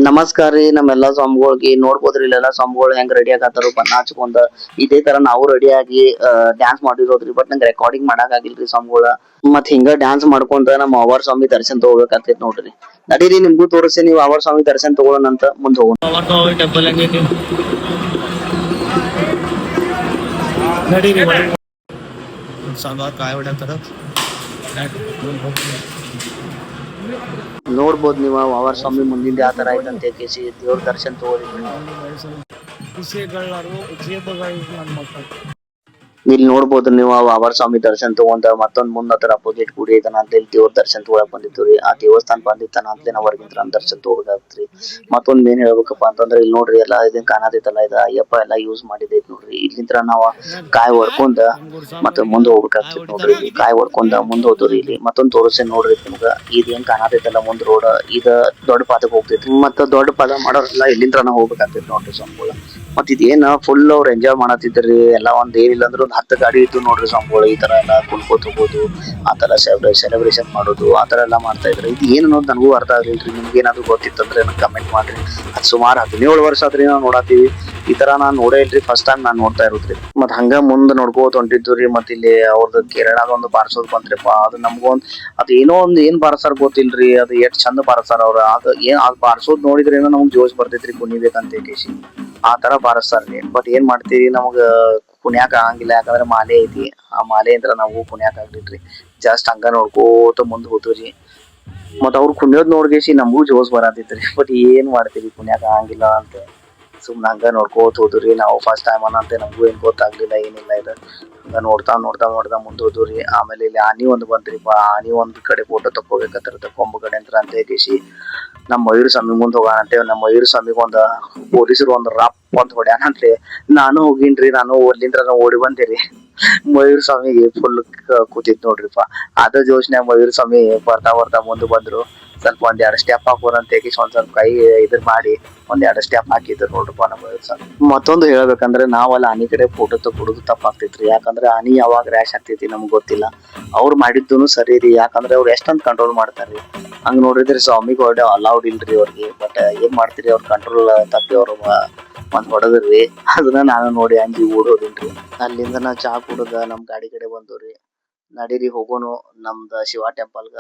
ನಮಸ್ಕಾರ ರೀ ನಮ್ಮೆಲ್ಲಾ ಸ್ವಾಮಿಗಳಿಗೆ ನೋಡ್ಬೋದ್ರಿ ಇಲ್ಲೆಲ್ಲಾ ಸ್ವಾಮಿಗಳು ಹೆಂಗ್ ರೆಡಿ ಆಗತ್ತಾರ ಬಣ್ಣ ಹಚ್ಕೊಂಡ ಇದೇ ತರ ನಾವು ರೆಡಿ ಆಗಿ ಡ್ಯಾನ್ಸ್ ಮಾಡಿರೋದ್ರಿ ಬಟ್ ನಂಗೆ ರೆಕಾರ್ಡಿಂಗ್ ಮಾಡಕ್ ಆಗಿಲ್ರಿ ಸ್ವಾಮಿಗಳ ಮತ್ ಹಿಂಗ ಡ್ಯಾನ್ಸ್ ಮಾಡ್ಕೊಂತ ನಮ್ಮ ಅವರ್ ಸ್ವಾಮಿ ದರ್ಶನ್ ತಗೋಬೇಕಾಗ್ತೈತಿ ನೋಡ್ರಿ ನಡೀರಿ ನಿಮ್ಗೂ ತೋರಿಸಿ ನೀವು ಅವರ್ ಸ್ವಾಮಿ ದರ್ಶನ್ ತಗೊಳ್ಳೋಣಂತ ಮುಂದ್ ಹೋಗೋಣ ಟೆಂಪಲ್ ನಡೀರಿ ಕಾಯಿ ಹೊಡ್ಯಾತಾರ ನೋಡ್ಬೋದು ನೀವು ಅವರ್ ಸ್ವಾಮಿ ಮುಂದಿಂದ ಯಾವ ತರ ಐತಂತ ಕೇಸಿ ದೇವ್ರ ದರ್ಶನ್ ತಗೋದಿದ್ರಿ ಇಲ್ಲಿ ನೋಡ್ಬೋದು ನೀವು ಅವರ್ ಸ್ವಾಮಿ ದರ್ಶನ್ ತಗೊಂಡ ಮತ್ತೊಂದ್ ಮುಂದ್ ಹತ್ರ ಅಪೋಸಿಟ್ ಗುಡಿ ಐತನ ಅಂತ ಇಲ್ಲಿ ದೇವ್ರ ದರ್ಶನ್ ತಗೊಳಕ್ ಬಂದಿದ್ವಿ ಆ ದೇವಸ್ಥಾನ ಬಂದಿತ್ತಾನ ಅಂತ ನಾವು ಹೊರಗಿಂತ್ರ ದರ್ಶನ್ ತಗೋಬೇಕಾಗ್ತ್ರಿ ಮತ್ತೊಂದ್ ಮೇನ್ ಹೇಳ್ಬೇಕಪ್ಪ ಅಂತಂದ್ರೆ ಇಲ್ಲಿ ನೋಡ್ರಿ ಎಲ್ಲಾ ಇದನ್ ಕಾಣತೈತಲ್ಲ ಇದು ಅಯ್ಯಪ್ಪ ಎಲ್ಲಾ ಯೂಸ್ ಮಾಡಿದೈತಿ ನೋಡ್ರಿ ಇಲ್ಲಿಂತ್ರ ನಾವ್ ಕಾಯಿ ಹೊಡ್ಕೊಂಡ ಮತ್ತೆ ಮುಂದ್ ಹೋಗ್ಬೇಕಾಗ್ತೈತಿ ನೋಡ್ರಿ ಕಾಯಿ ಹೊಡ್ಕೊಂಡ ಮುಂದ್ ಹೋದ್ರಿ ಇಲ್ಲಿ ಮತ್ತೊಂದ್ ತೋರಿಸ್ತೇನೆ ನೋಡ್ರಿ ನಿಮ್ಗ ಇದೇನ್ ಕಾಣತೈತಲ್ಲ ಮುಂದ್ ರೋಡ್ ಇದ ದೊಡ್ಡ ಪಾದಕ್ ಹೋಗ್ತೈತಿ ಮತ್ತ ದೊಡ್ಡ ಪಾದ ಮಾಡೋರೆಲ್ಲ ಇಲ್ಲಿಂತ್ರ ಹೋಗ್ಬೇಕಾಗ್ತೈತಿ ನೋಡ್ರಿ ಸ್ವಾಮಿಗಳು ಮತ್ ಇದೇನ ಫುಲ್ ಅವ್ರು ಎಂಜಾಯ್ ಮಾಡತ್ತಿದ್ರಿ ಎಲ್ಲಾ ಒಂದ್ ಏನಿಲ್ಲ ಅಂದ್ರ ಒಂದ್ 10 ಗಾಡಿ ಇದ್ದು ನೋಡ್ರಿ ಸ್ವಾಮಿಗಳು ಈ ತರ ಎಲ್ಲಾ ಕುಣ್ಕೋತ ಹೋಗೋದು ಆತರ ಸೆಲೆಬ್ರೇಷನ್ ಮಾಡೋದು ಆತರ ಎಲ್ಲಾ ಮಾಡ್ತಾ ಇದ್ರು ಇದು ಏನ್ ಅನ್ನೋದು ನನಗೂ ಅರ್ಥ ಆಗ್ಲಿಲ್ರಿ ನಿಮ್ಗೆ ಏನಾದ್ರು ಗೊತ್ತಿತ್ತಂದ್ರೆ ನನಗೆ ಕಮೆಂಟ್ ಮಾಡ್ರಿ ಅದ್ ಸುಮಾರು 17 ವರ್ಷ ಆದ್ರಿ ನಾವ್ ನೋಡಾತೀವಿ ಈ ತರ ನಾನ್ ನೋಡೇ ಇಲ್ರಿ ಫಸ್ಟ್ ಟೈಮ್ ನಾನ್ ನೋಡ್ತಾ ಇರೋದ್ರಿ ಮತ್ ಹಂಗ ಮುಂದ್ ನೋಡ್ಕೋತ ಹೊಂಟಿದ್ವಿ ಮತ್ ಇಲ್ಲಿ ಅವ್ರದ್ದು ಕೇರಳದ ಒಂದು ಬಾರ್ಸೋದ್ ಬಂತ್ರಿಪ್ಪ ಅದು ನಮ್ಗೊಂದ್ ಅದ್ ಏನೋ ಒಂದ್ ಏನ್ ಬಾರ್ಸಾರ್ ಗೊತ್ತಿಲ್ರಿ ಅದು ಎಷ್ಟ್ ಚಂದ ಬಾರ್ಸಾರ ಅವ್ರ ಅದ್ ಏನ್ ಅದ್ ಬಾರ್ಸೋದ್ ನೋಡಿದ್ರೆ ಏನೋ ನಮ್ಗ್ ಜೋಶ್ ಬರ್ತೈತ್ರಿ ಕುಣಿಬೇಕಂತ ಕೇಸಿ ಆ ತರ ಬಾರಿಸ್ತಾರ್ರಿ ಬಟ್ ಏನ್ ಮಾಡ್ತೀವಿ ನಮಗ ಕುಣ್ಯಾಕ ಆಗಂಗಿಲ್ಲ ಯಾಕಂದ್ರೆ ಮಾಲೆ ಐತಿ ಆ ಮಾಲೆ ಅಂದ್ರ ನಾವು ಕುಣ್ಯಾಕ ಆಗ್ಲಿಲ್ರಿ ಜಸ್ಟ್ ಹಂಗ ನೋಡ್ಕೋತ ಮುಂದ್ ಹೋದ್ವಿ ಮತ್ ಅವ್ರು ಕುಣಿಯೋದ್ ನೋಡ್ಕೇಸಿ ನಮಗೂ ಜೋಶ್ ಬರತೈತ್ರಿ ಬಟ್ ಏನ್ ಮಾಡ್ತೀವಿ ಕುಣ್ಯಾಕ ಆಗಂಗಿಲ್ಲ ಅಂತ ಸುಮ್ನ ಹಂಗ ನೋಡ್ಕೋತ ಹೋದ್ರಿ ನಾವು ಫಸ್ಟ್ ಟೈಮ್ ಅನ್ನಂತೆ ನಮಗೂ ಏನ್ ಗೊತ್ತಾಗ್ಲಿಲ್ಲ ಏನಿಲ್ಲ ಇದು ಹಂಗ ನೋಡ್ತಾ ಮುಂದ್ ಹೋದ್ರಿ ಆಮೇಲೆ ಇಲ್ಲಿ ಆನಿ ಒಂದ್ ಬಂತ್ರಿಪ್ಪ ಆನಿ ಒಂದ್ ಕಡೆ ಫೋಟೋ ತಕ್ಕೋಬೇಕಂತ ಕೊಂಬ ಕಡೆ ಅಂತ ಕೇಸಿ ನಮ್ ಮಯೂರ್ ಸ್ವಾಮಿ ಮುಂದ್ ಹೋಗೋಣಂತೆ ನಮ್ಮ ಮಯೂರ್ ಸ್ವಾಮಿಗೆ ಒಂದ್ ಪೊಲೀಸರು ಒಂದ್ ರಪ್ ಒಂದ್ ಹೊಡ್ಯಾನಂತೆ ನಾನು ಹೋಗಿನ್ರಿ ನಾನು ಅಲ್ಲಿಂದ್ರ ಓಡಿ ಬಂದೇರಿ ಮಯೂರ್ ಸ್ವಾಮಿಗೆ ಫುಲ್ ಕೂತಿತ್ ನೋಡ್ರಿಪ್ಪ ಅದ ಜೋಶ್ನ್ಯಾಗ ಮಯೂರ್ ಸ್ವಾಮಿ ಬರ್ತಾ ಮುಂದ್ ಬಂದ್ರು ಸ್ವಲ್ಪ ಒಂದ್ 2 ಸ್ಟೆಪ್ ಹಾಕೋರಂತ ಒಂದ್ ಸ್ವಲ್ಪ ಕೈ ಇದ್ರ ಮಾಡಿ ಒಂದ್ 2 ಸ್ಟೆಪ್ ಹಾಕಿದ್ರು ನೋಡ್ರಪ್ಪ ನಮ್ಮ ಮಯೂರ್ ಸ್ವಾಮಿ ಮತ್ತೊಂದು ಹೇಳ್ಬೇಕಂದ್ರೆ ನಾವಲ್ಲ ಆನಿ ಕಡೆ ಫೋಟೋ ತಗೊಳೋದು ತಪ್ಪಾಗ್ತೈತ್ರಿ ಯಾಕಂದ್ರೆ ಆನಿ ಯಾವಾಗ ರ್ಯಾಶ್ ಆಗ್ತೈತಿ ನಮ್ಗ್ ಗೊತ್ತಿಲ್ಲ ಅವ್ರು ಮಾಡಿದ್ದೂನು ಸರಿ ರೀ ಯಾಕಂದ್ರೆ ಅವ್ರು ಎಷ್ಟೊಂದ್ ಕಂಟ್ರೋಲ್ ಮಾಡ್ತಾರ್ರಿ ಹಂಗ್ ನೋಡಿದ್ರಿ ಸ್ವಾಮಿಗೆ ಹೊಡೆ ಅಲೌಡ್ ಇಲ್ರಿ ಅವ್ರಿಗೆ ಬಟ್ ಏನ್ ಮಾಡ್ತೀರಿ ಅವ್ರ ಕಂಟ್ರೋಲ್ ತಪ್ಪಿ ಅವ್ರು ಒಂದ್ ಹೊಡೆದ್ರಿ ಅದನ್ನ ನಾನು ನೋಡಿ ಅಂಜಿ ಓಡೋದಿಲ್ರಿ ಅಲ್ಲಿಂದ ನಾ ಚಾ ಕುಡದ ನಮ್ ಗಾಡಿ ಕಡೆ ಬಂದವ್ರಿ ನಡೀರಿ ಹೋಗೋನು ನಮ್ದ ಶಿವ ಟೆಂಪಲ್ಗ